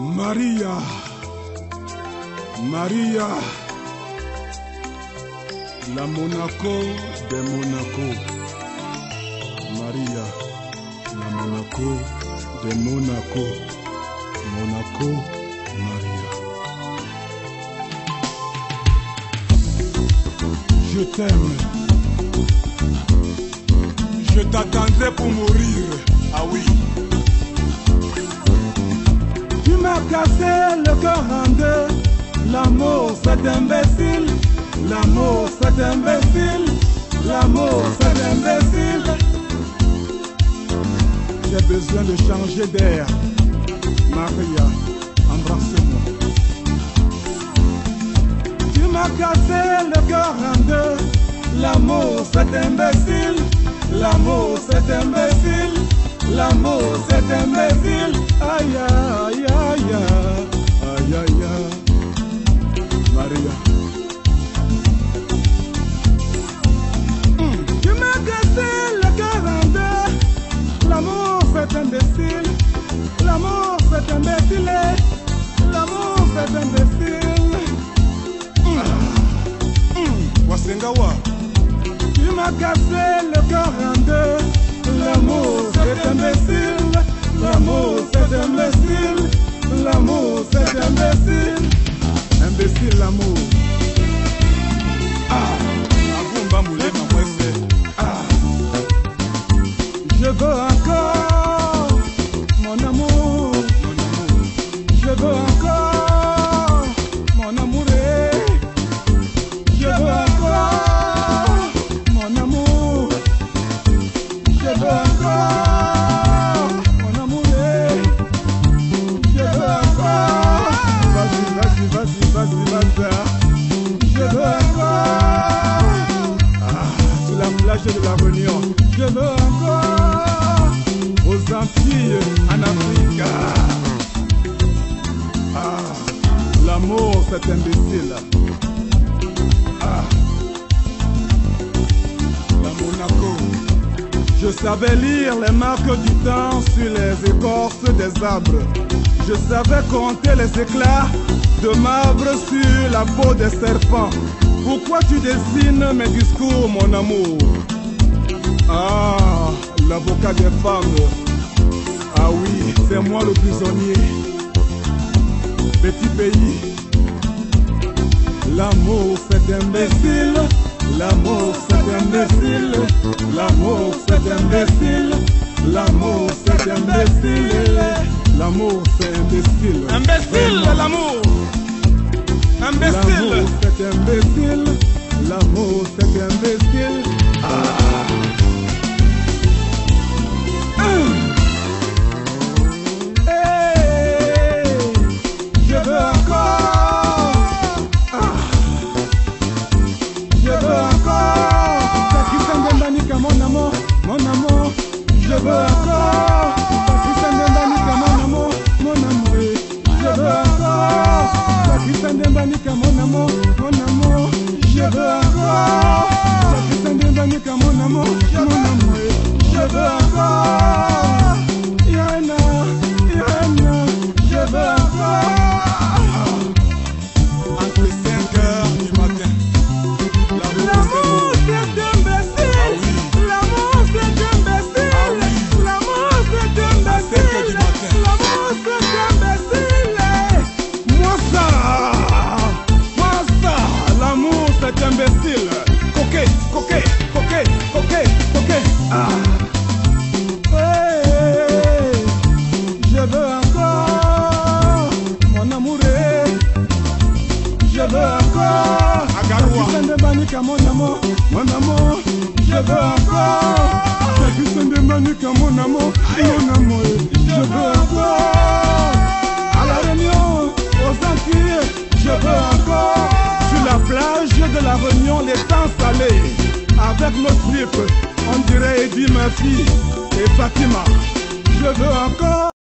Maria, Maria, la Monaco de Monaco. Maria, la Monaco de Monaco. Monaco, Maria. Je t'aime. Je t'attendrai pour mourir. Ah oui. Tu m'as cassé le cœur en deux. L'amour c'est imbécile. L'amour c'est imbécile. L'amour c'est imbécile. J'ai besoin de changer d'air. Maria, embrasse-moi. Tu m'as cassé le cœur en deux. L'amour c'est imbécile. L'amour c'est imbécile. L'amour c'est imbécile. Aïe aïe aïe aïe aïe aïe. Maria. Tu m'as cassé le cœur en deux. L'amour c'est imbécile. L'amour c'est imbécile. L'amour c'est imbécile. Wasengawa. Tu m'as cassé le cœur en deux. L'amour c'est imbécile. L'amour c'est imbécile. L'amour c'est imbécile. Imbécile l'amour. Ah, Abumba Moulé Mamouesse. Ah, je veux encore mon amour. Je veux encore mon amour. Je veux encore mon amour. Je veux encore mon amour. Je veux encore. Vas-y, vas-y, vas-y, vas-y. Je veux encore. Ah, sur la plage de la Réunion. Je veux encore aux Antilles, en Afrique. Ah, l'amour c'est imbécile. Ah, la Monaco. Je savais lire les marques du temps sur les écorces des arbres. Je savais compter les éclats de marbre sur la peau des serpents. Pourquoi tu dessines mes discours, mon amour? Ah, l'avocat des femmes. Ah oui, c'est moi le prisonnier. Petit pays. L'amour c'est imbécile. L'amour c'est imbécile. L'amour c'est imbécile. L'amour c'est imbécile. L'amour c'est imbécile. Imbécile l'amour. Imbécile. L'amour c'est imbécile. L'amour c'est imbécile. Ah. Hey, je veux encore. Ah. Je veux encore. Pakistan Dembanika mon amour, mon amour. Je veux encore. Pakistan Dembanika mon amour, mon amour. Je veux encore. Pakistan Dembanika mon amour, mon amour. Je veux encore. Pakistan Dembanika mon amour, mon amour. Je veux encore. Yana, Yana, je veux encore. Entre 5 heures du matin. L'amour c'est imbécile. L'amour c'est imbécile. L'amour c'est imbécile. L'amour c'est imbécile. Moi ça, l'amour c'est imbécile. Coquet, coquet, coquet, coquet, coquet. Ah. Hey, je veux encore mon amour. Je veux encore. Pakistan Dembanika mon amour, mon amour. Je veux encore. Pakistan Dembanika mon amour, mon amour. Je veux encore. À la Réunion, aux Antilles, je veux encore. Sur la plage de la Réunion, les temps salés. Avec nos tripes, on dirait Eddie Murphy et Fatima. Je veux encore.